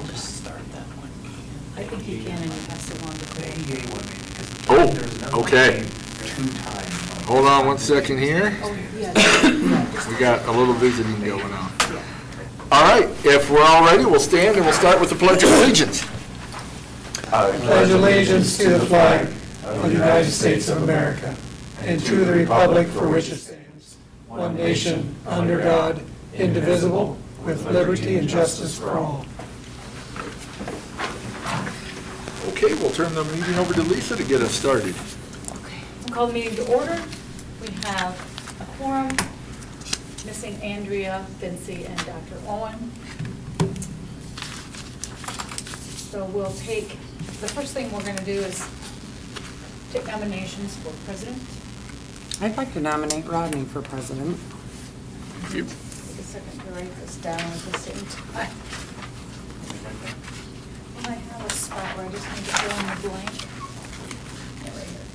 just start that one. I think you can, and you pass the one The before. EA one maybe, because Oh, there's another one okay. named 2 times. Hold on one second here. Oh, yeah. Yeah. We got a little visiting going on. Yeah. All right, if we're all ready, we'll stand and we'll start with the Pledge of Allegiance. Pledge allegiance to the flag of the United States of America and to the republic for which it stands, one nation, under God, indivisible, with liberty and justice for all. Okay, we'll turn the meeting over to Lisa to get us started. Okay, we'll call the meeting to order. We have a quorum, missing Andrea, Vincy, and Dr. Owen. So we'll take, the first thing we're going to do is take nominations for president. I'd like to nominate Rodney for president. You. Take a second to write this down at the same time. And I have a spot where I just need to fill in the blank. Yeah, right here.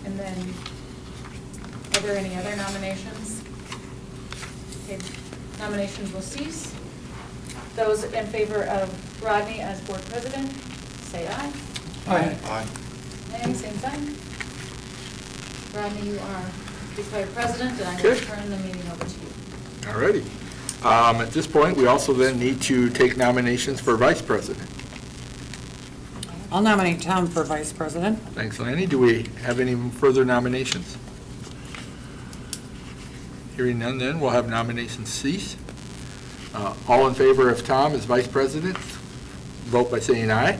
And then, are there any other nominations? Okay, nominations will cease. Those in favor of Rodney as board president, say aye. Aye. Nay, same sign. Rodney, you are declared president, and I'm going to Okay. turn the meeting over to you. All righty. At this point, we also then need to take nominations for vice president. I'll nominate Tom for vice president. Thanks, Lanny. Do we have any further nominations? Hearing none, then, we'll have nominations cease. All in favor of Tom as vice president, vote by saying aye.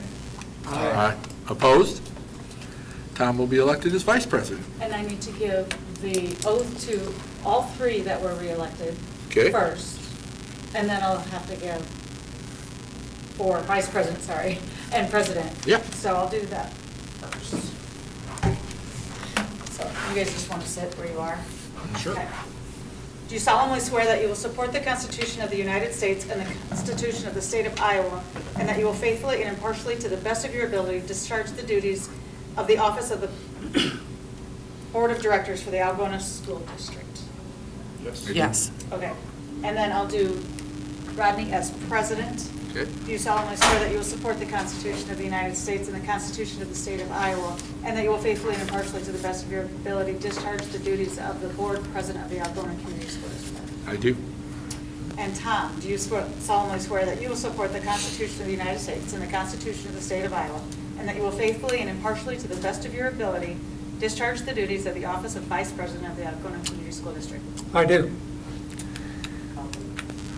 Aye. Opposed? Tom will be elected as vice president. And I need to give the oath to all three that were reelected Okay. first, and then I'll have to give for vice president, sorry, and president. Yeah. So I'll do that first. So you guys just want to sit where you are? Sure. Okay. Do you solemnly swear that you will support the Constitution of the United States and the Constitution of the State of Iowa, and that you will faithfully and impartially, to the best of your ability, discharge the duties of the office of the Board of Directors for the Algona School District? Yes. Okay. And then I'll do Rodney as president. Okay. Do you solemnly swear that you will support the Constitution of the United States and the Constitution of the State of Iowa, and that you will faithfully and impartially, to the best of your ability, discharge the duties of the board president of the Algona Community School District? I do. And Tom, do you solemnly swear that you will support the Constitution of the United States and the Constitution of the State of Iowa, and that you will faithfully and impartially, to the best of your ability, discharge the duties of the office of vice president of the Algona Community School District? I do.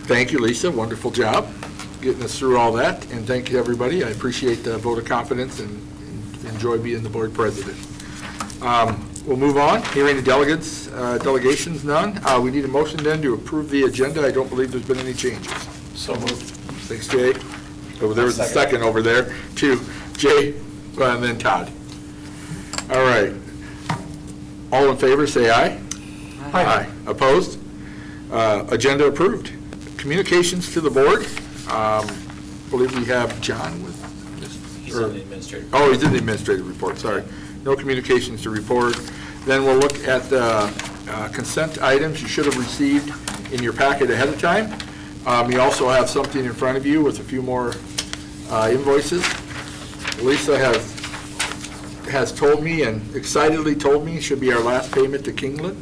Thank you, Lisa. Wonderful job getting us through all that. And thank you, everybody. I appreciate the vote of confidence and enjoy being the board president. We'll move on. Hearing the delegates, delegations, none. We need a motion then to approve the agenda. I don't believe there's been any changes. So moved. Thanks, Jay. Oh, there was a second over there, too. Jay, and then Todd. All right. All in favor, say aye. Aye. Opposed? Agenda approved. Communications to the board. Believe we have John with this. He's on the administrative. Oh, he's in the administrative report, sorry. No communications to report. Then we'll look at the consent items you should have received in your packet ahead of time. You also have something in front of you with a few more invoices. Lisa has told me and excitedly told me should be our last payment to Kingland.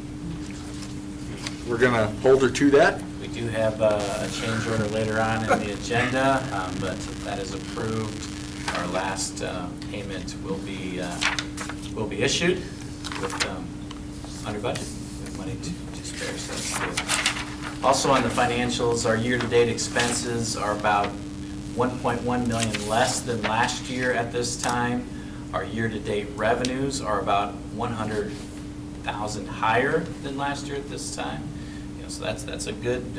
We're going to hold her to that. We do have a change order later on in the agenda, but if that is approved, our last payment will be issued with under budget, with money to spare. So that's good. Also on the financials, our year-to-date expenses are about 1.1 million less than last year at this time. Our year-to-date revenues are about 100,000 higher than last year at this time. So that's a good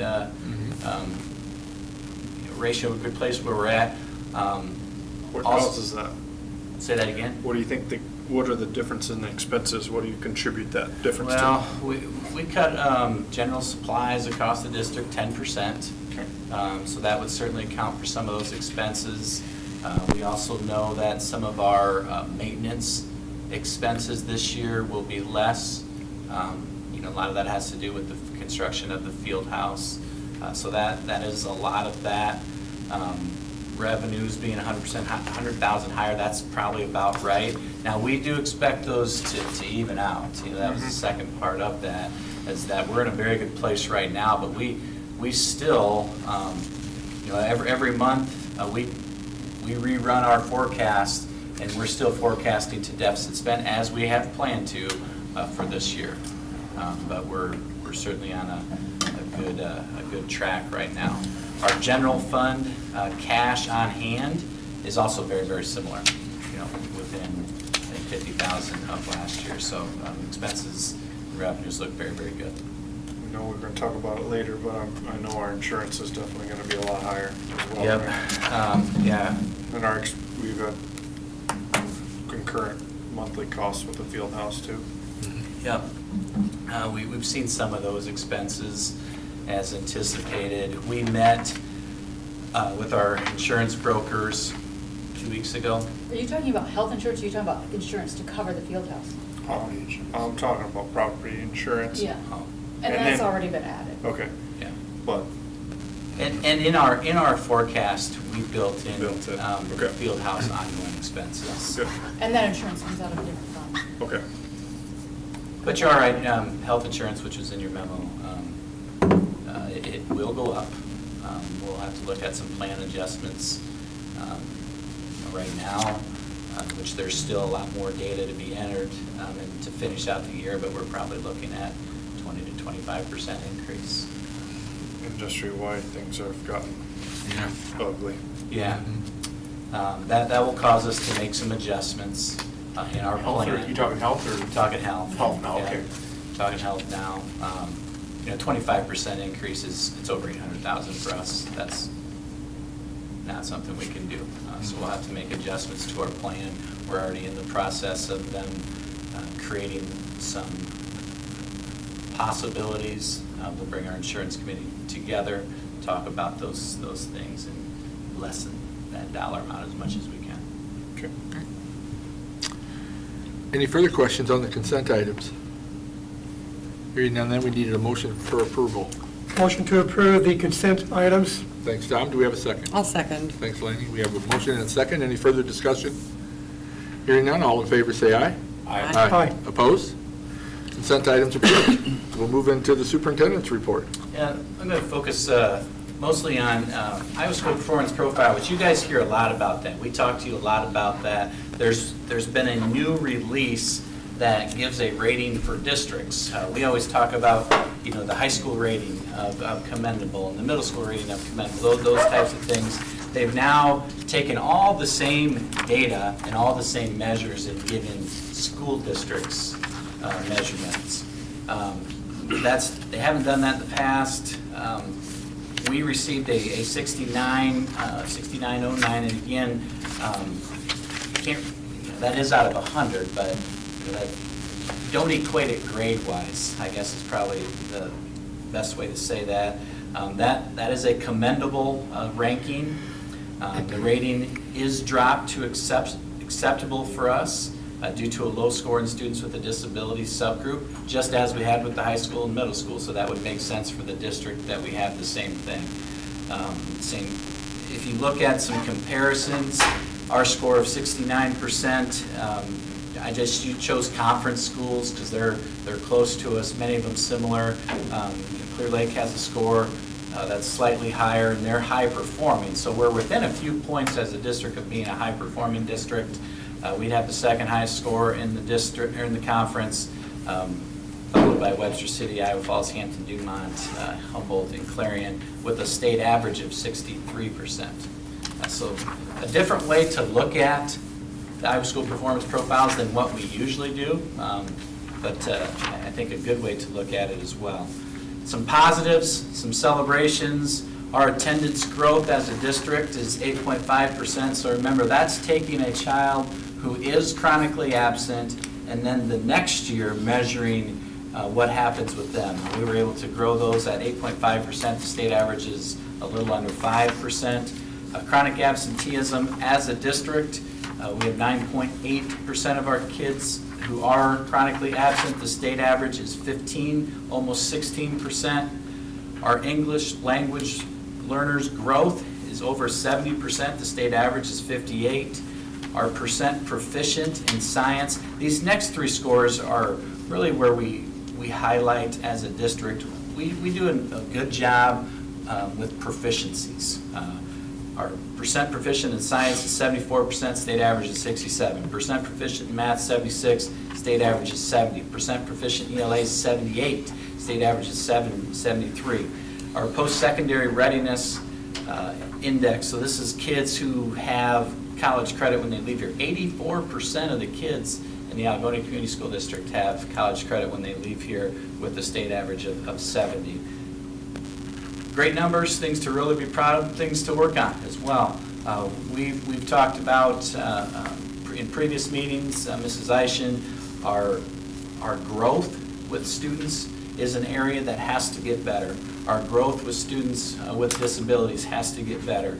ratio, a good place where we're at. What Also- causes that? Say that again? What do you think, what are the difference in the expenses? What do you contribute that difference to? Well, we cut general supplies across the district 10%. So that would certainly account for some of those expenses. We also know that some of our maintenance expenses this year will be less. a lot of that has to do with the construction of the field house. So that is a lot of that. Revenues being 100,000 higher, that's probably about right. Now, we do expect those to even out. That was the second part of that, is that we're in a very good place right now, but we still, every month, we rerun our forecast, and we're still forecasting to deficit spend as we have planned to for this year. But we're certainly on a good track right now. Our general fund cash on hand is also very, very similar, within, I think, 50,000 of last year. So expenses and revenues look very, very good. I know we're going to talk about it later, but I know our insurance is definitely going to be a lot higher as well. Yep. right? Yeah. And we've got concurrent monthly costs with the field house too. Yep. We've seen some of those expenses as anticipated. We met with our insurance brokers 2 weeks ago. Are you talking about health insurance, or are you talking about insurance to cover the field house? I'm talking about property insurance. Yeah, Oh, and And that's then- already been added. Okay, yeah. but And in our forecast, we built in Built it. Okay. field house ongoing expenses. good. And that insurance comes out of a different fund. Okay. But you're all right, health insurance, which is in your memo, it will go up. We'll have to look at some plan adjustments right now, which there's still a lot more data to be entered and to finish out the year, but we're probably looking at 20 to 25% increase. Industry-wide, things have gotten ugly. Yeah. That will cause us to make some adjustments in our Health, plan. or you talking health or? Talking health. Health now, Yeah. okay. Talking health now. 25% increase it's over 800,000 for us. That's not something we can do. So we'll have to make adjustments to our plan. We're already in the process of them creating some possibilities. We'll bring our insurance committee together, talk about those things, and lessen that dollar amount as much as we can. Okay. Any further questions on the consent items? Hearing none, then we needed a motion for approval. Motion to approve the consent items. Thanks, Tom. Do we have a second? I'll second. Thanks, Laney. We have a motion and a second. Any further discussion? Hearing none, all in favor say aye. Aye. Aye. Opposed? Consent items approved. We'll move into the superintendent's report. Yeah, I'm going to focus mostly on Iowa School Performance Profile, which you guys hear a lot about that. We talk to you a lot about that. There's been a new release that gives a rating for districts. We always talk about, the high school rating of commendable and the middle school rating of commendable, those types of things. They've now taken all the same data and all the same measures and given school districts measurements. They haven't done that in the past. We received a 6909, and again, that is out of 100, but don't equate it grade-wise, I guess is probably the best way to say that. That is a commendable ranking. The rating is dropped to acceptable for us due to a low score in students with a disability subgroup, just as we had with the high school and middle school. So that would make sense for the district that we have the same thing. If you look at some comparisons, our score of 69%, you chose conference schools because they're close to us, many of them similar. Clear Lake has a score that's slightly higher, and they're high performing. So we're within a few points as a district of being a high performing district. We'd have the second highest score in the district or in the conference, followed by Webster City, Iowa Falls, Hampton, Dumont, Humboldt, and Clarion, with a state average of 63%. So a different way to look at the Iowa School Performance Profiles than what we usually do, but I think a good way to look at it as well. Some positives, some celebrations. Our attendance growth as a district is 8.5%, so remember, that's taking a child who is chronically absent and then the next year measuring what happens with them. We were able to grow those at 8.5%. The state average is a little under 5%. Chronic absenteeism as a district, We have 9.8% of our kids who are chronically absent. The state average is 15, almost 16%. Our English language learners' growth is over 70%. The state average is 58. Our percent proficient in science. These next three scores are really where we highlight as a district. We do a good job with proficiencies. Our percent proficient in science is 74%, state average is 67. Percent proficient in math, 76, state average is 70. Percent proficient in ELA is 78, state average is 73. Our post-secondary readiness index, so this is kids who have college credit when they leave here. 84% of the kids in the Algonquin Community School District have college credit when they leave here with a state average of 70. Great numbers, things to really be proud of, things to work on as well. We've talked about in previous meetings, Mrs. Eischen, our growth with students is an area that has to get better. Our growth with students with disabilities has to get better.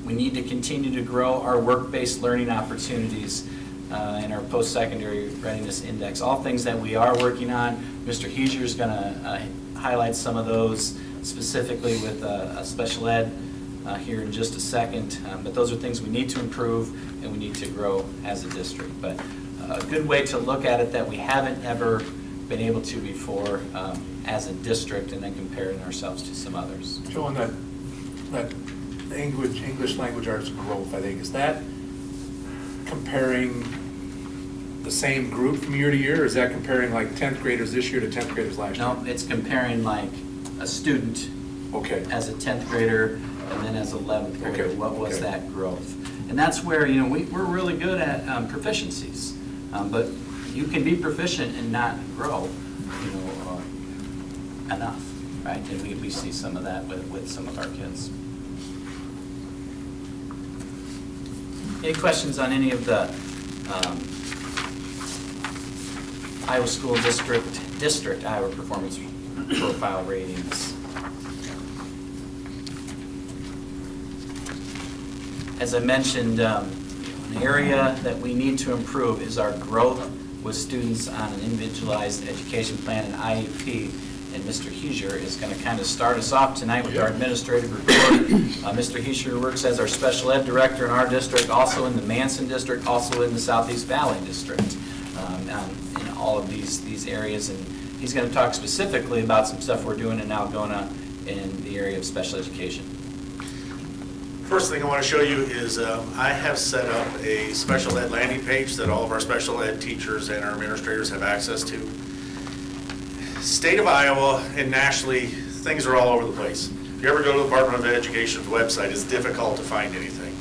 We need to continue to grow our work-based learning opportunities and our post-secondary readiness index, all things that we are working on. Mr. Heiser is going to highlight some of those specifically with a special ed here in just a second. But those are things we need to improve and we need to grow as a district. But a good way to look at it that we haven't ever been able to before as a district and then comparing ourselves to some others. Joe, on that English language arts growth, I think, is that comparing the same group from year to year, or is that comparing like 10th graders this year to 10th graders last year? No, it's comparing like a student Okay. as a 10th grader and then as 11th grader. Okay, What was okay. that growth? And that's where, we're really good at proficiencies. But you can be proficient and not grow, enough, right? And we see some of that with some of our kids. Any questions on any of the Iowa School District Iowa Performance Profile ratings? As I mentioned, an area that we need to improve is our growth with students on an individualized education plan and IEP. And Mr. Heiser is going to kind of start us off tonight with our administrative report. Mr. Heiser works as our special ed director in our district, also in the Manson district, also in the Southeast Valley district, in all of these areas. And he's going to talk specifically about some stuff we're doing in Algona in the area of special education. First thing I want to show you is I have set up a special ed landing page that all of our special ed teachers and our administrators have access to. State of Iowa and nationally, things are all over the place. If you ever go to the Department of Education's website, it's difficult to find anything.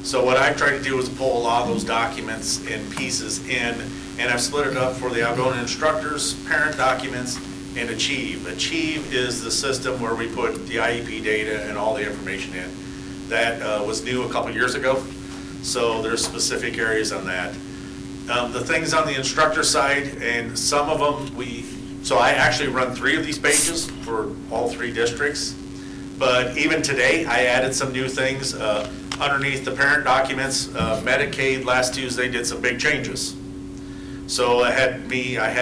So what I've tried to do is pull a lot of those documents and pieces in, and I've split it up for the Algona instructors, parent documents, and Achieve. Achieve is the system where we put the IEP data and all the information in. That was new a couple years ago, so there's specific areas on that. The things on the instructor side, and some of them so I actually run 3 of these pages for all 3 districts. But even today, I added some new things underneath the parent documents. Medicaid last Tuesday did some big changes. So I had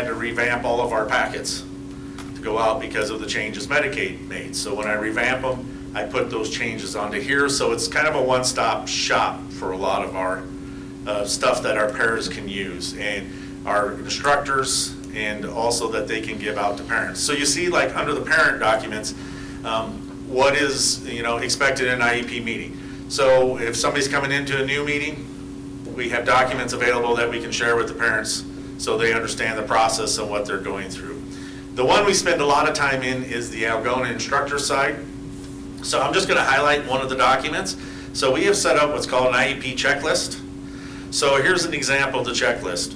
to revamp all of our packets to go out because of the changes Medicaid made. So when I revamp them, I put those changes onto here. So it's kind of a one-stop shop for a lot of our stuff that our paras can use and our instructors, and also that they can give out to parents. So you see, like under the parent documents, what is expected in an IEP meeting. So if somebody's coming into a new meeting, we have documents available that we can share with the parents so they understand the process and what they're going through. The one we spend a lot of time in is the Algona instructor side. So I'm just going to highlight one of the documents. So we have set up what's called an IEP checklist. So here's an example of the checklist.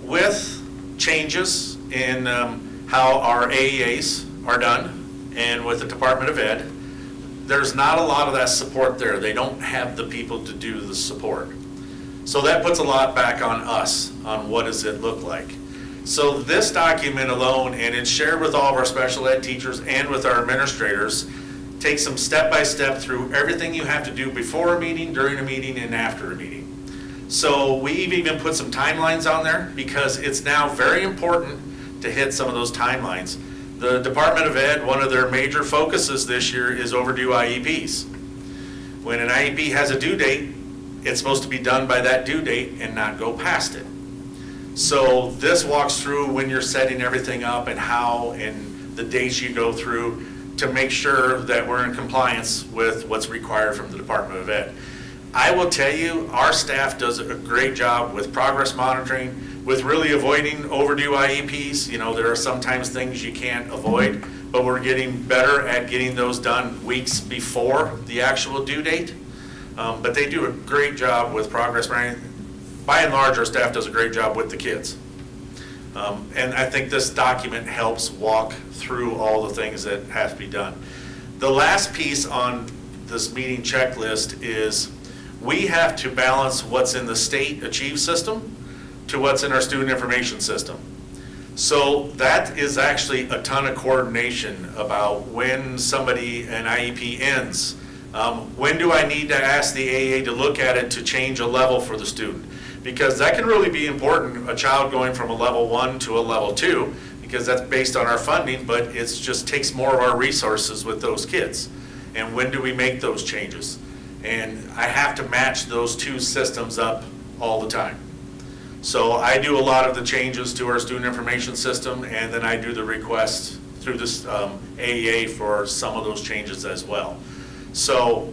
With changes in how our AEAs are done and with the Department of Ed, there's not a lot of that support there. They don't have the people to do the support. So that puts a lot back on us on what does it look like. So this document alone, and it's shared with all of our special ed teachers and with our administrators, takes them step by step through everything you have to do before a meeting, during a meeting, and after a meeting. So we've even put some timelines on there because it's now very important to hit some of those timelines. The Department of Ed, one of their major focuses this year is overdue IEPs. When an IEP has a due date, it's supposed to be done by that due date and not go past it. So this walks through when you're setting everything up and how and the dates you go through to make sure that we're in compliance with what's required from the Department of Ed. I will tell you, our staff does a great job with progress monitoring, with really avoiding overdue IEPs. You know, there are sometimes things you can't avoid, but we're getting better at getting those done weeks before the actual due date. But they do a great job with progress monitoring. By and large, our staff does a great job with the kids. And I think this document helps walk through all the things that have to be done. The last piece on this meeting checklist is we have to balance what's in the state Achieve system to what's in our student information system. So that is actually a ton of coordination about when an IEP ends. When do I need to ask the AA to look at it to change a level for the student? Because that can really be important, a child going from a level 1 to a level 2, because that's based on our funding, but it just takes more of our resources with those kids. And when do we make those changes? And I have to match those two systems up all the time. So I do a lot of the changes to our student information system, and then I do the request through this AEA for some of those changes as well. So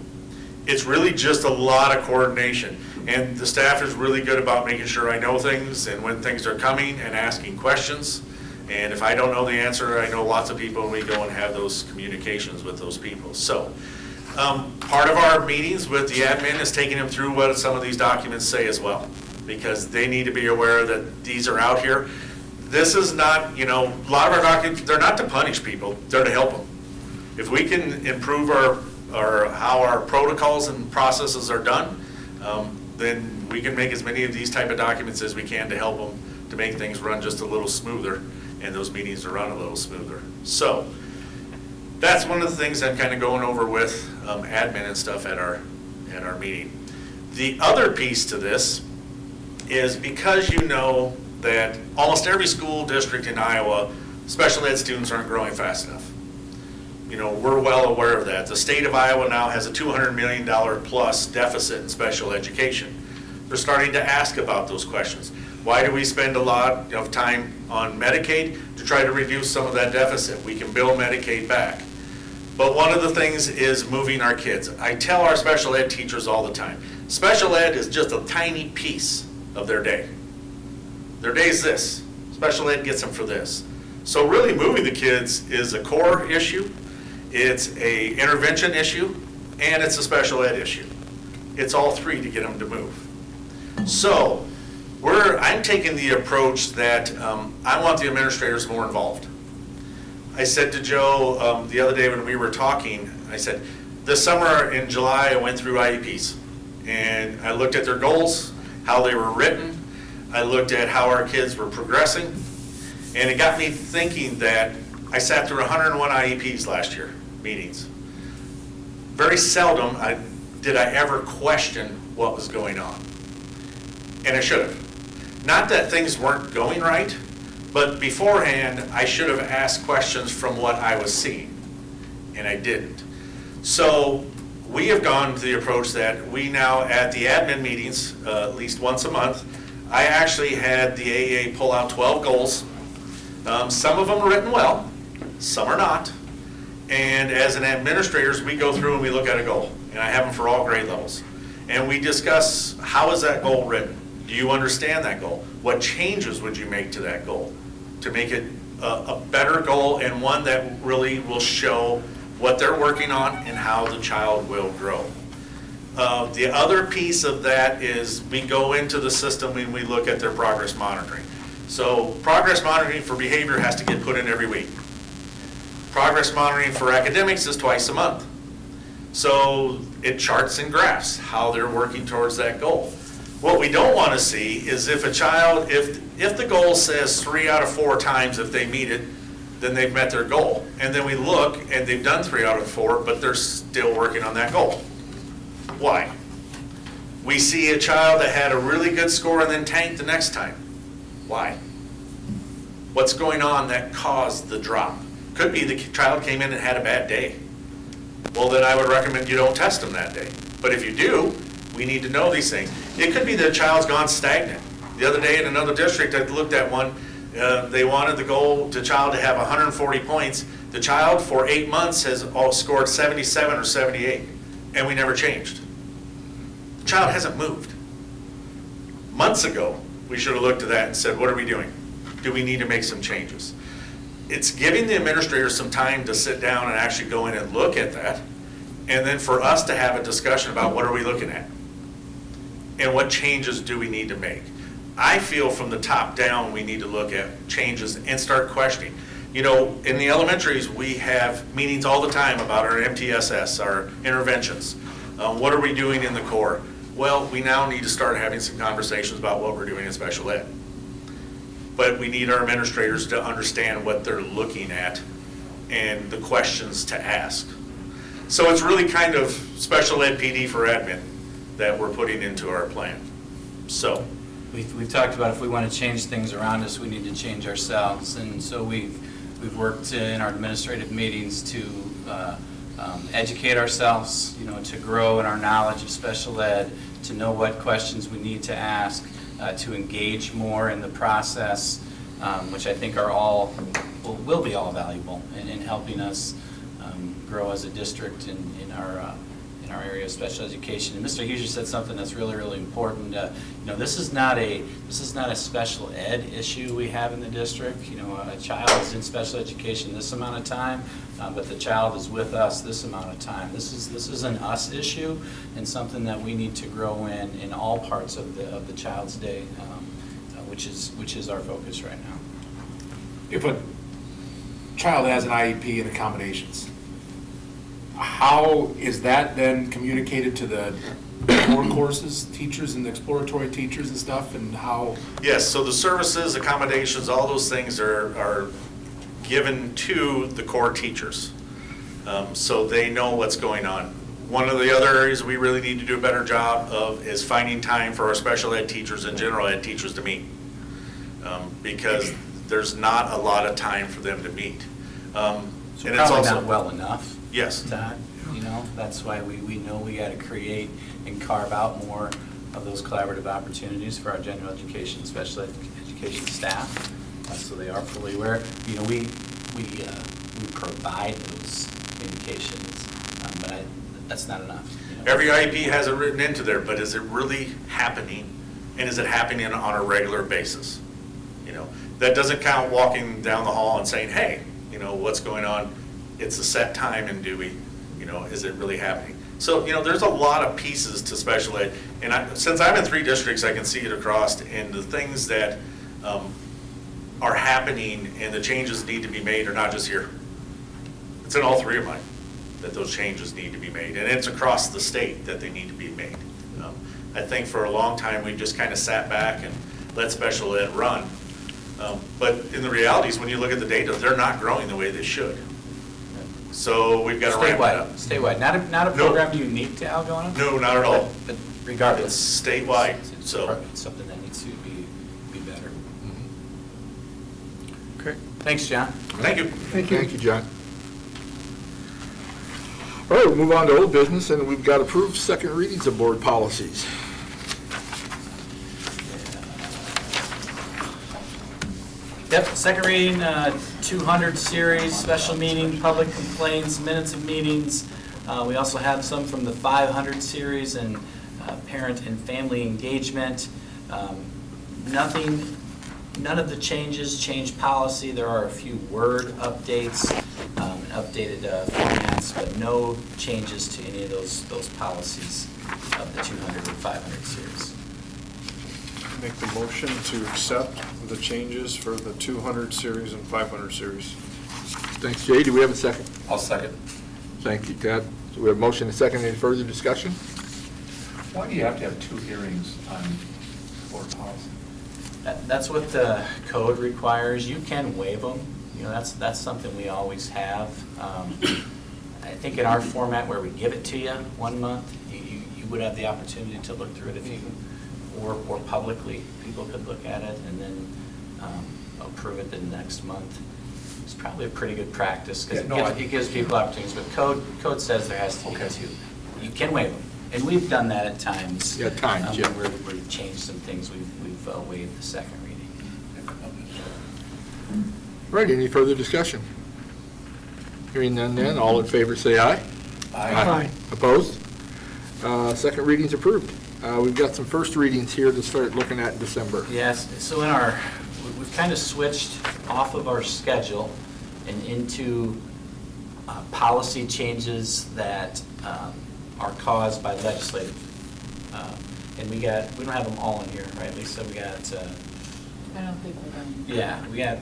it's really just a lot of coordination. And the staff is really good about making sure I know things and when things are coming and asking questions. And if I don't know the answer, I know lots of people, and we go and have those communications with those people. So part of our meetings with the admin is taking them through what some of these documents say as well, because they need to be aware that these are out here. This is not, you know, a lot of our documents, they're not to punish people, they're to help them. If we can improve how our protocols and processes are done, then we can make as many of these type of documents as we can to help them to make things run just a little smoother and those meetings to run a little smoother. So that's one of the things I'm kind of going over with admin and stuff at our meeting. The other piece to this is because you know that almost every school district in Iowa, special ed students aren't growing fast enough. You know, we're well aware of that. The state of Iowa now has a $200 million plus deficit in special education. They're starting to ask about those questions. Why do we spend a lot of time on Medicaid? To try to reduce some of that deficit. We can build Medicaid back. But one of the things is moving our kids. I tell our special ed teachers all the time, special ed is just a tiny piece of their day. Their day is this. Special ed gets them for this. So really moving the kids is a core issue. It's a intervention issue, and it's a special ed issue. It's all three to get them to move. So I'm taking the approach that I want the administrators more involved. I said to Joe the other day when we were talking, I said, this summer in July I went through IEPs, and I looked at their goals, how they were written, I looked at how our kids were progressing, and it got me thinking that I sat through 101 IEPs last year, meetings. Very seldom did I ever question what was going on. And I should have. Not that things weren't going right, but beforehand, I should have asked questions from what I was seeing, and I didn't. So we have gone to the approach that we now, at the admin meetings, at least once a month, I actually had the AA pull out 12 goals. Some of them are written well, some are not. And as an administrators, we go through and we look at a goal, and I have them for all grade levels. And we discuss, how is that goal written? Do you understand that goal? What changes would you make to that goal to make it a better goal and one that really will show what they're working on and how the child will grow? The other piece of that is we go into the system when we look at their progress monitoring. So progress monitoring for behavior has to get put in every week. Progress monitoring for academics is twice a month. So it charts and graphs how they're working towards that goal. What we don't want to see is if a child, if the goal says 3 out of 4 times if they meet it, then they've met their goal. And then we look, and they've done 3 out of 4, but they're still working on that goal. Why? We see a child that had a really good score and then tanked the next time. Why? What's going on that caused the drop? Could be the child came in and had a bad day. Well, then I would recommend you don't test them that day. But if you do, we need to know these things. It could be the child's gone stagnant. The other day in another district, I looked at one, they wanted the child to have 140 points. The child for 8 months has scored 77 or 78, and we never changed. The child hasn't moved. Months ago, we should have looked at that and said, what are we doing? Do we need to make some changes? It's giving the administrators some time to sit down and actually go in and look at that, and then for us to have a discussion about what are we looking at? And what changes do we need to make? I feel from the top down, we need to look at changes and start questioning. You know, in the elementaries, we have meetings all the time about our MTSS, our interventions. What are we doing in the core? Well, we now need to start having some conversations about what we're doing in special ed. But we need our administrators to understand what they're looking at and the questions to ask. So it's really kind of special ed PD for admin that we're putting into our plan. So. We've talked about if we want to change things around us, we need to change ourselves. And so we've worked in our administrative meetings to educate ourselves, you know, to grow in our knowledge of special ed, to know what questions we need to ask, to engage more in the process, which I think are all, will be all valuable in helping us grow as a district in our area of special education. And Mr. Huger said something that's really, really important. You know, this is not a special ed issue we have in the district. You know, a child is in special education this amount of time, but the child is with us this amount of time. This is an us issue and something that we need to grow in all parts of the child's day, which is our focus right now. If a child has an IEP and accommodations, how is that then communicated to the core courses, teachers and the exploratory teachers and stuff, and how? Yes, so the services, accommodations, all those things are given to the core teachers, so they know what's going on. One of the other areas we really need to do a better job of is finding time for our special ed teachers and general ed teachers to meet, because there's not a lot of time for them to meet. So and probably it's also not well enough. Yes. Todd, you know, that's why we know we got to create and carve out more of those collaborative opportunities for our general education, special education staff, so they are fully aware. You know, we provide those indications, but that's not enough. You know? Every IEP has it written into there, but is it really happening? And is it happening on a regular basis? You know, that doesn't count walking down the hall and saying, hey, you know, what's going on? It's a set time, and do we, you know, is it really happening? So, you know, there's a lot of pieces to special ed, and since I'm in 3 districts, I can see it across, and the things that are happening and the changes need to be made are not just here. It's in all 3 of mine that those changes need to be made, and it's across the state that they need to be made. I think for a long time, we just kind of sat back and let special ed run. But in the reality is, when you look at the data, they're not growing the way they should. So we've got to ramp it up. Statewide, not a program unique to Algona? No, not at all. But regardless. It's statewide, It's so. something that needs to be better. Okay. Thanks, John. Thank you. Thank you, John. All right, we'll move on to old business, and we've got approved second readings of board policies. Yep, second reading, 200 series, special meeting, public complaints, minutes of meetings. We also have some from the 500 series and parent and family engagement. None of the changes change policy. There are a few word updates, updated formats, but no changes to any of those policies of the 200 and 500 series. Make the motion to accept the changes for the 200 series and 500 series. Thanks, Jay. Do we have a second? I'll second. Thank you, Ted. So we have a motion and a second. Any further discussion? Why do you have to have 2 hearings on board policy? That's what the code requires. You can waive them, that's something we always have. I think in our format where we give it to you 1 month, you would have the opportunity to look through it if you, or publicly, people could look at it and then approve it the next month. It's probably a pretty good practice because it gives people opportunities, but code says there has to be two. You can waive them, and we've done that at times. Yeah, times, yeah. Where we've changed some things, we've waived the second reading. Right, any further discussion? Hearing none then, all in favor say aye. Aye. Opposed? Second reading's approved. We've got some first readings here to start looking at in December. Yes, so we've kind of switched off of our schedule and into policy changes that are caused by legislative. And we don't have them all in here, right, Lisa? We got, I don't think we're done. yeah, we got,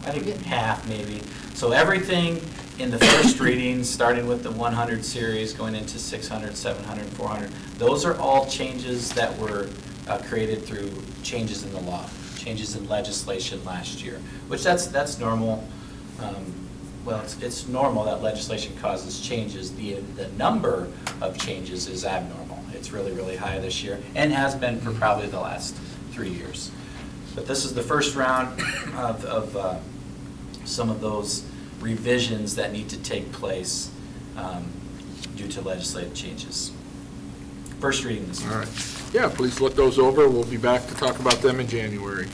I think half maybe. So everything in the first reading, starting with the 100 series, going into 600, 700, 400, those are all changes that were created through changes in the law, changes in legislation last year, which that's normal. Well, it's normal that legislation causes changes. The number of changes is abnormal. It's really, really high this year and has been for probably the last 3 years. But this is the first round of some of those revisions that need to take place due to legislative changes. First reading this All week. right. Yeah, please look those over. We'll be back to talk about them in January.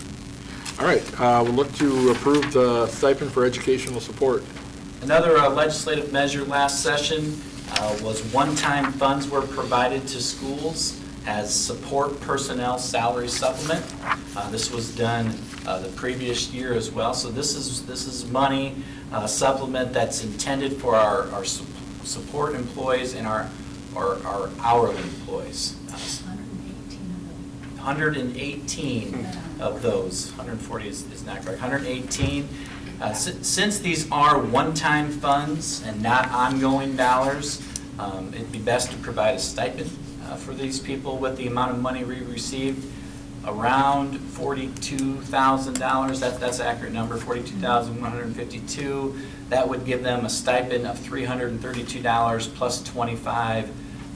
All right, we'll look to approve the stipend for educational support. Another legislative measure last session was one-time funds were provided to schools as support personnel salary supplement. This was done the previous year as well. So this is money supplement that's intended for our support employees and our hourly employees. 118 of those. 140 is not correct. 118. Since these are one-time funds and not ongoing dollars, it'd be best to provide a stipend for these people with the amount of money we received, around $42,000. That's an accurate number, $42,152. That would give them a stipend of $332 plus $25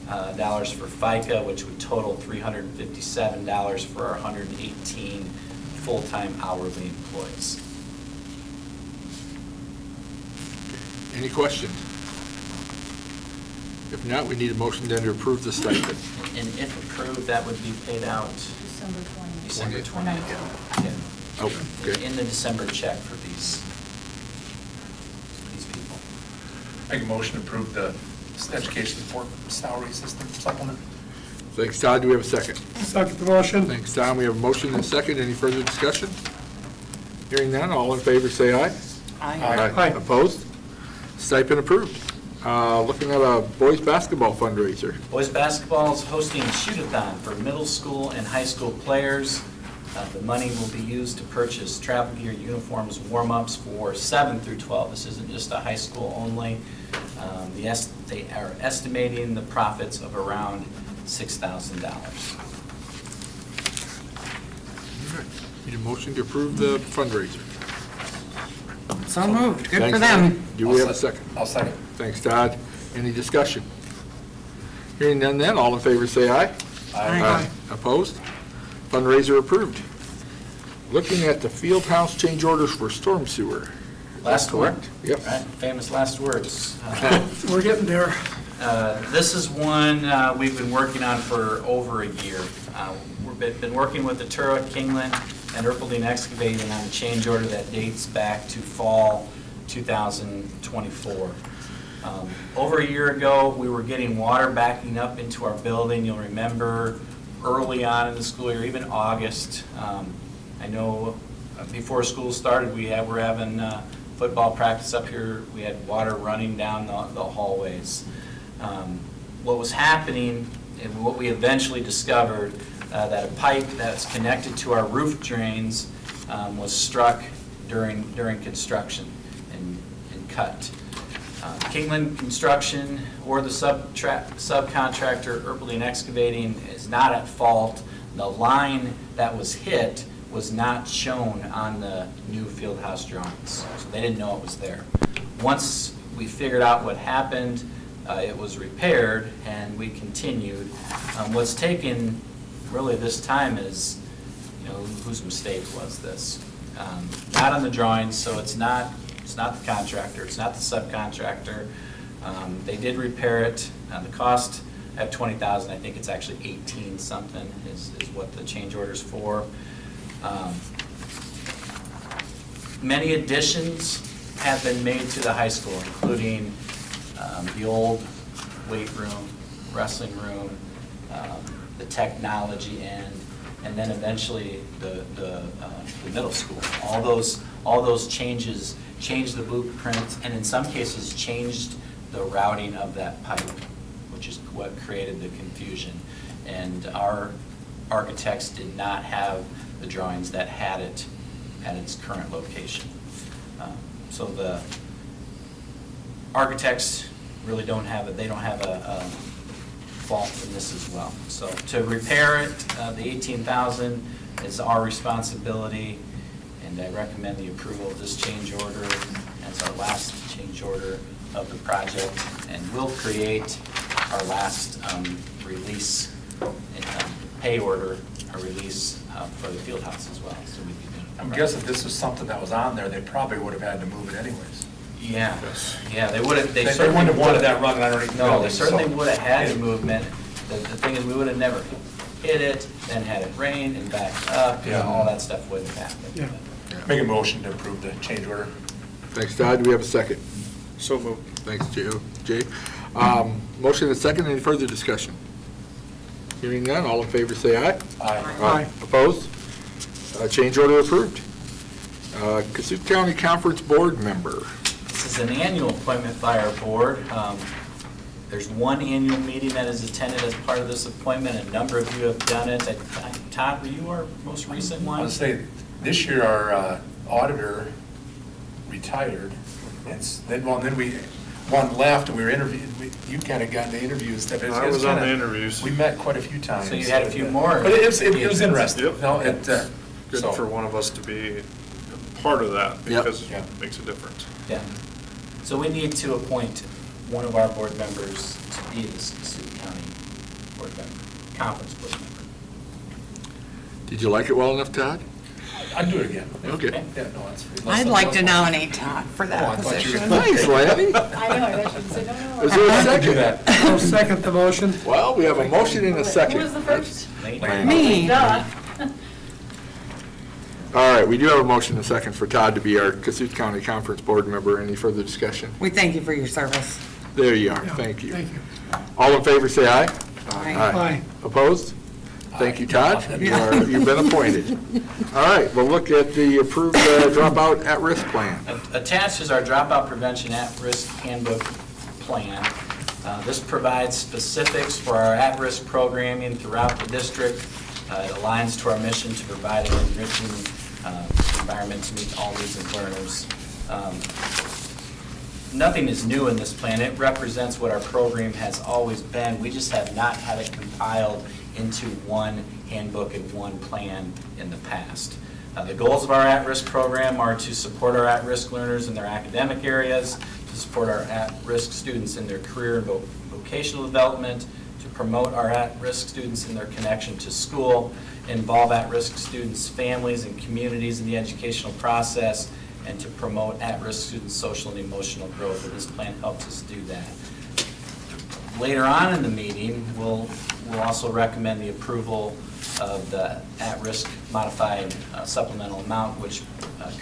for FICA, which would total $357 for our 118 full-time hourly employees. Any questions? If not, we need a motion then to approve the stipend. And if approved, that would be paid out December 20th. December 20th. Yeah. Oh, okay. In the December check for these people. Make a motion to approve the education support salary system supplement. Thanks, Todd. Do we have a second? Second the motion. Thanks, Tom. We have a motion and a second. Any further discussion? Hearing none, all in favor say aye. Aye. Opposed? Stipend approved. Looking at a boys' basketball fundraiser. Boys basketball is hosting a shoot-a-thon for middle school and high school players. The money will be used to purchase travel gear, uniforms, warm-ups for 7 through 12. This isn't just a high school only. They are estimating the profits of around $6,000. Need a motion to approve the fundraiser. So moved. Good Thanks, for them. Todd. Do we have a second? I'll second. Thanks, Todd. Any discussion? Hearing none then, all in favor say aye. Aye. Opposed? Fundraiser approved. Looking at the field house change orders for storm sewer. Last word. Yep. Right, famous last words. We're getting there. This is one we've been working on for over a year. We've been working with the Turok, Kingland, and Erpelding Excavating on a change order that dates back to fall 2024. Over a year ago, we were getting water backing up into our building. You'll remember early on in the school year, even August. I know before school started, we were having football practice up here. We had water running down the hallways. What was happening, and what we eventually discovered, that a pipe that's connected to our roof drains was struck during construction and cut. Kingland Construction or the subcontractor, Erpelding Excavating, is not at fault. The line that was hit was not shown on the new field house drawings, so they didn't know it was there. Once we figured out what happened, it was repaired, and we continued. What's taken really this time is, whose mistake was this? Not on the drawings, so it's not the contractor, it's not the subcontractor. They did repair it. The cost at $20,000, I think it's actually 18 something is what the change order's for. Many additions have been made to the high school, including the old weight room, wrestling room, the technology end, and then eventually the middle school. All those changes changed the blueprint, and in some cases changed the routing of that pipe, which is what created the confusion. And our architects did not have the drawings that had it at its current location. So the architects really don't have it, they don't have a fault in this as well. So to repair it, the $18,000 is our responsibility, and I recommend the approval of this change order as our last change order of the project, and we'll create our last release, pay order, a release for the field house as well. So we'd be doing it. I'm guessing if this was something that was on there, they probably would have had to move it anyways. Yeah, yeah, they would have, They certainly wouldn't have wanted would've- that running underneath the No, building. they certainly so- would have had Yeah. movement. The thing is, we would have never hit it, then had it rain and back up, Yeah. all that stuff wouldn't have happened. Yeah. Make a motion to approve the change order. Thanks, Todd. Do we have a second? So moved. Thanks, Jay. Motion and second. Any further discussion? Hearing none, all in favor say aye. Aye. Opposed? Change order approved. Cassup County Conference Board member. This is an annual appointment by our board. There's one annual meeting that is attended as part of this appointment. A number of you have done it. Todd, were you our most recent I one? want to say, this year our auditor retired, and then one left, and we were interviewed, you kind of got the interviews. That I was on the interviews. We met quite a few times. So you had a few more. But it was interesting. Yep. No, Good so- for one of us to be part of that, Yep. because Yeah. it makes a difference. Yeah. So we need to appoint one of our board members to be the Cassup County board member, conference board member. Did you like it well enough, Todd? I'd do it again. Okay. Yeah, no, that's. I'd like to nominate Todd for Oh, I that thought you were- position. Thanks, Lanny. I know, I bet you said, no, Is no. there a I do second? that. I'll second the motion. Well, we have a motion and a second. Who was the first? Lane? Me. Duh. All right, we do have a motion and a second for Todd to be our Cassup County Conference Board member. Any further discussion? We thank you for your service. There you are. Yeah, Thank you. Thank you. All in favor, say aye. Aye. Aye. Opposed? Thank you, Todd. You've been appointed. All right, we'll look at the approved dropout at-risk plan. Attached is our dropout prevention at-risk handbook plan. This provides specifics for our at-risk programming throughout the district. It aligns to our mission to provide an enriching environment to meet all needs of learners. Nothing is new in this plan. It represents what our program has always been. We just have not had it compiled into one handbook and one plan in the past. The goals of our at-risk program are to support our at-risk learners in their academic areas, to support our at-risk students in their career and vocational development, to promote our at-risk students in their connection to school, involve at-risk students' families and communities in the educational process, and to promote at-risk students' social and emotional growth. And this plan helps us do that. Later on in the meeting, we'll also recommend the approval of the at-risk modified supplemental amount, which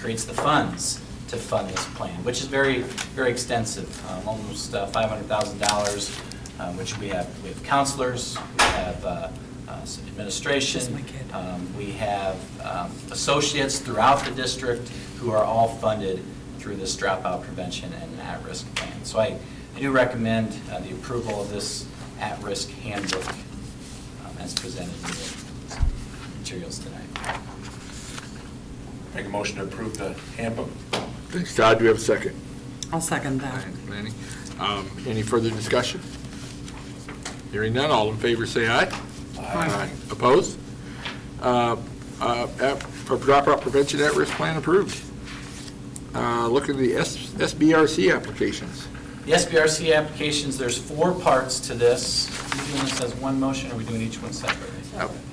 creates the funds to fund this plan, which is very, very extensive, almost $500,000, which we have counselors, we have administration, Just my kid. we have associates throughout the district who are all funded through this dropout prevention and at-risk plan. So I do recommend the approval of this at-risk handbook as presented in the materials tonight. Make a motion to approve the handbook. Thanks, Todd. Do we have a second? I'll second that. Lanny. Any further discussion? Hearing none, all in favor say aye. Aye. Opposed? for dropout prevention at-risk plan approved. Look at the SBRC applications. The SBRC applications, there's 4 parts to this. Are we doing this as one motion, or are we doing each one separately?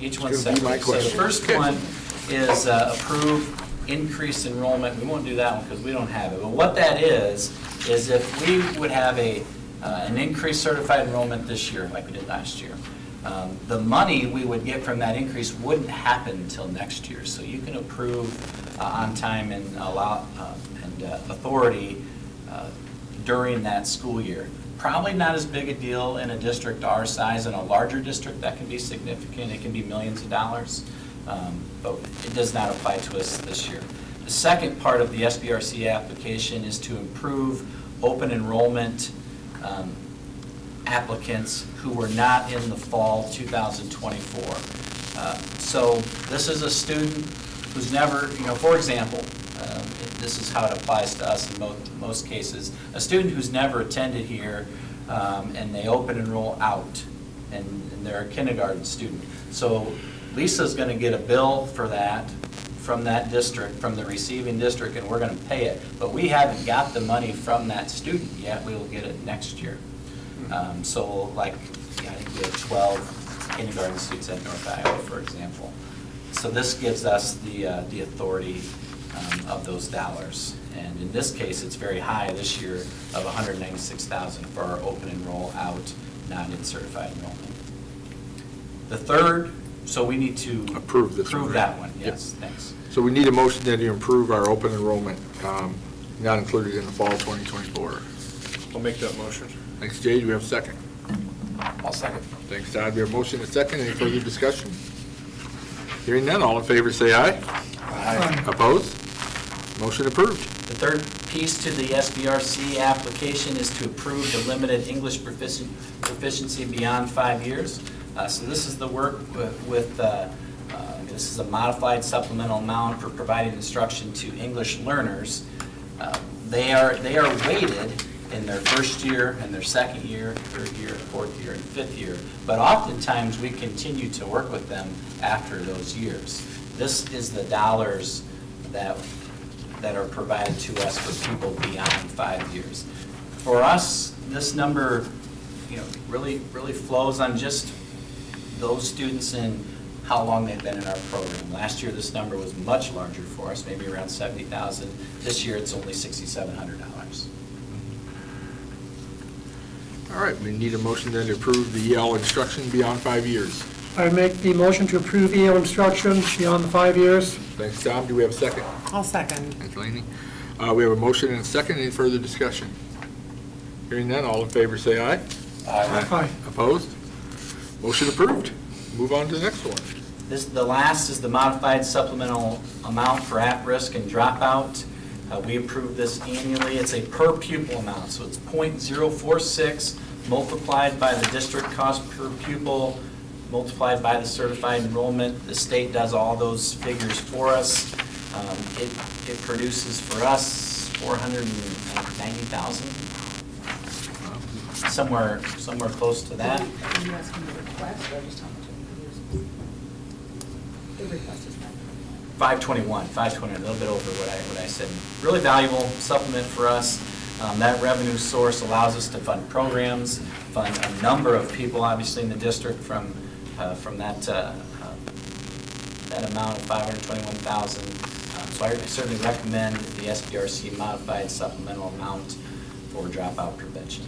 Each one It's gonna be my separately. So the question. first one is approve increase enrollment. We won't do that one because we don't have it. But what that is if we would have an increased certified enrollment this year, like we did last year, the money we would get from that increase wouldn't happen until next year. So you can approve on time and allow, authority during that school year. Probably not as big a deal in a district our size. In a larger district, that can be significant. It can be millions of dollars, but it does not apply to us this year. The second part of the SBRC application is to improve open enrollment applicants who were not in the fall 2024. So this is a student who's never, for example, this is how it applies to us in most cases, a student who's never attended here and they open enroll out and they're a kindergarten student. So Lisa's going to get a bill for that from that district, from the receiving district, and we're going to pay it. But we haven't got the money from that student yet. We will get it next year. So like, I think we have 12 kindergarten students at North Iowa, for example. So this gives us the authority of those dollars. And in this case, it's very high this year of $196,000 for our open enroll out, not in certified enrollment. The third, so we need to Approve this one, approve right? that one, yes, thanks. So we need a motion then to improve our open enrollment, not included in the fall 2024. I'll make that motion. Thanks, Jay. Do we have a second? I'll second. Thanks, Todd. We have a motion and a second. Any further discussion? Hearing none, all in favor say aye. Aye. Opposed? Motion approved. The third piece to the SBRC application is to approve the limited English proficiency beyond 5 years. So this is the work with this is a modified supplemental amount for providing instruction to English learners. They are weighted in their first year and their second year, third year, fourth year, and fifth year. But oftentimes, we continue to work with them after those years. This is the dollars that are provided to us for people beyond 5 years. For us, this number, really flows on just those students and how long they've been in our program. Last year, this number was much larger for us, maybe around $70,000. This year, it's only $6,700. All right, we need a motion then to approve the EL instruction beyond 5 years. I make the motion to approve EL instruction beyond the 5 years. Thanks, Tom. Do we have a second? I'll second. Thanks, Laney. We have a motion and a second. Any further discussion? Hearing none, all in favor say aye. Aye. Opposed? Motion approved. Move on to the next one. The last is the modified supplemental amount for at-risk and dropout. We approve this annually. It's a per pupil amount, so it's .046 multiplied by the district cost per pupil, multiplied by the certified enrollment. The state does all those figures for us. It produces for us 490,000, somewhere close to that. Are you asking the request or just how much it uses? The request is 521, a little bit over what I said. Really valuable supplement for us. That revenue source allows us to fund programs, fund a number of people, obviously, in the district from that amount of 521,000. So I certainly recommend the SBRC modified supplemental amount for dropout prevention.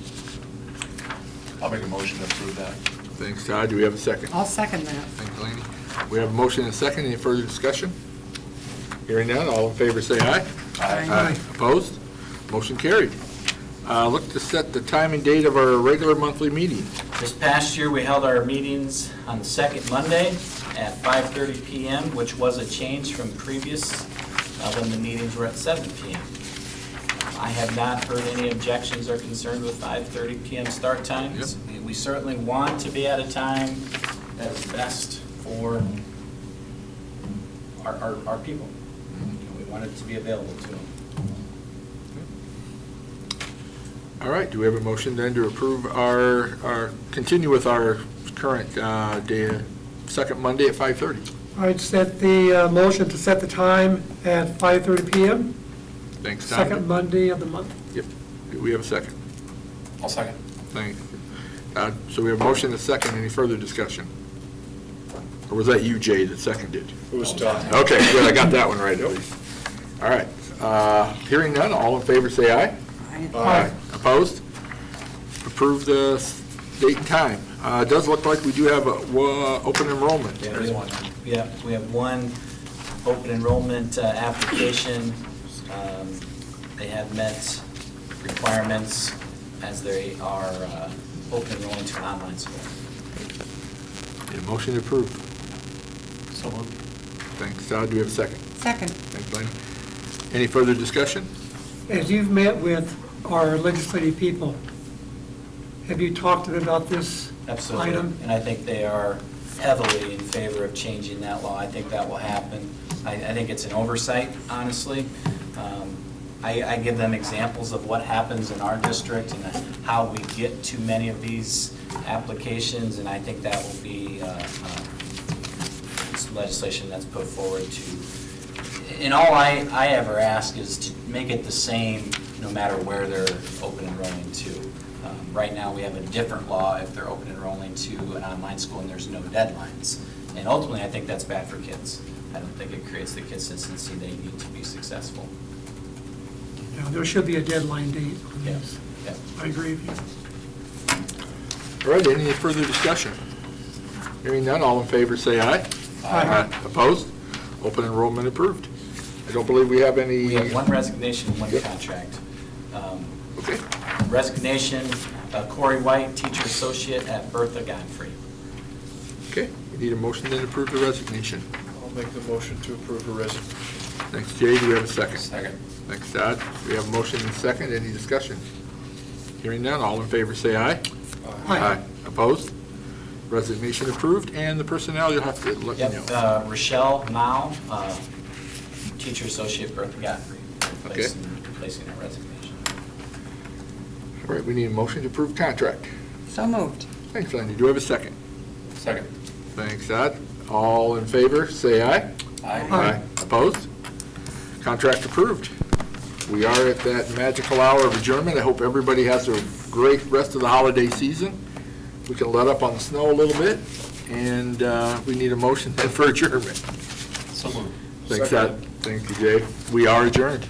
I'll make a motion to approve that. Thanks, Todd. Do we have a second? I'll second that. Thanks, Laney. We have a motion and a second. Any further discussion? Hearing none, all in favor say aye. Aye. Opposed? Motion carried. Look to set the time and date of our regular monthly meeting. This past year, we held our meetings on the second Monday at 5:30 PM, which was a change from previous when the meetings were at 7 PM. I have not heard any objections or concerns with 5:30 PM start times. We certainly want to be at a time that is best for our people. We want it to be available to them. All right, do we have a motion then to approve continue with our current day, second Monday at 5:30? I'd set the motion to set the time at 5:30 PM, Thanks, Tom. second Monday of the month. Yep. Do we have a second? I'll second. Thank you. So we have a motion and a second. Any further discussion? Or was that you, Jay, that seconded? It was Tom. Okay, good, I got that one right at least. All right, hearing none, all in favor say aye. Aye. Opposed? Approve the date and time. It does look like we do have a open enrollment. Yeah, we have one open enrollment application. They have met requirements as they are open enrolling to an online school. Need a motion to approve. So moved. Thanks, Todd. Do we have a second? Second. Thanks, Blaine. Any further discussion? As you've met with our legislative people, have you talked to them about this Absolutely. item? And I think they are heavily in favor of changing that law. I think that will happen. I think it's an oversight, honestly. I give them examples of what happens in our district and how we get to many of these applications, and I think that will be some legislation that's put forward to, and all I ever ask is to make it the same no matter where they're open enrolling to. Right now, we have a different law if they're open enrolling to an online school and there's no deadlines. And ultimately, I think that's bad for kids. I don't think it creates the consistency they need to be successful. You know, there should be a deadline date on Yeah. this. Yeah. I agree with you. All right, any further discussion? Hearing none, all in favor say aye. Aye. Opposed? Open enrollment approved. I don't believe we have any. We have one resignation, and one Yep. contract. Okay. Resignation, Corey White, teacher associate at Bertha Godfrey. Okay, we need a motion then to approve the resignation. I'll make the motion to approve the resignation. Thanks, Jay. Do we have a second? Second. Thanks, Todd. We have a motion and a second. Any discussion? Hearing none, all in favor say aye. Aye. Opposed? Resignation approved, and the personnel, you'll have to let me know. Yep, Rochelle Mao, teacher associate Bertha Godfrey, replacing her resignation. All right, we need a motion to approve contract. So moved. Thanks, Landy. Do we have a second? Second. Thanks, Todd. All in favor, say aye. Aye. Opposed? Contract approved. We are at that magical hour of adjournment. I hope everybody has a great rest of the holiday season. We can let up on the snow a little bit, and we need a motion then for adjournment. So moved. Thanks, Second. Todd. Thank you, Jay. We are adjourned.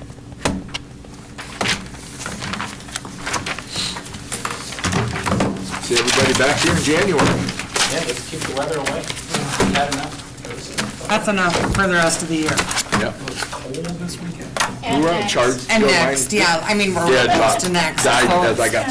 See everybody back here in January. Yeah, let's keep the weather away. We've had enough. That's enough for the rest of the year. Yep. Cold this weekend. We were on charge. And next, yeah, I mean, we're Yeah, close to next. died so- as I got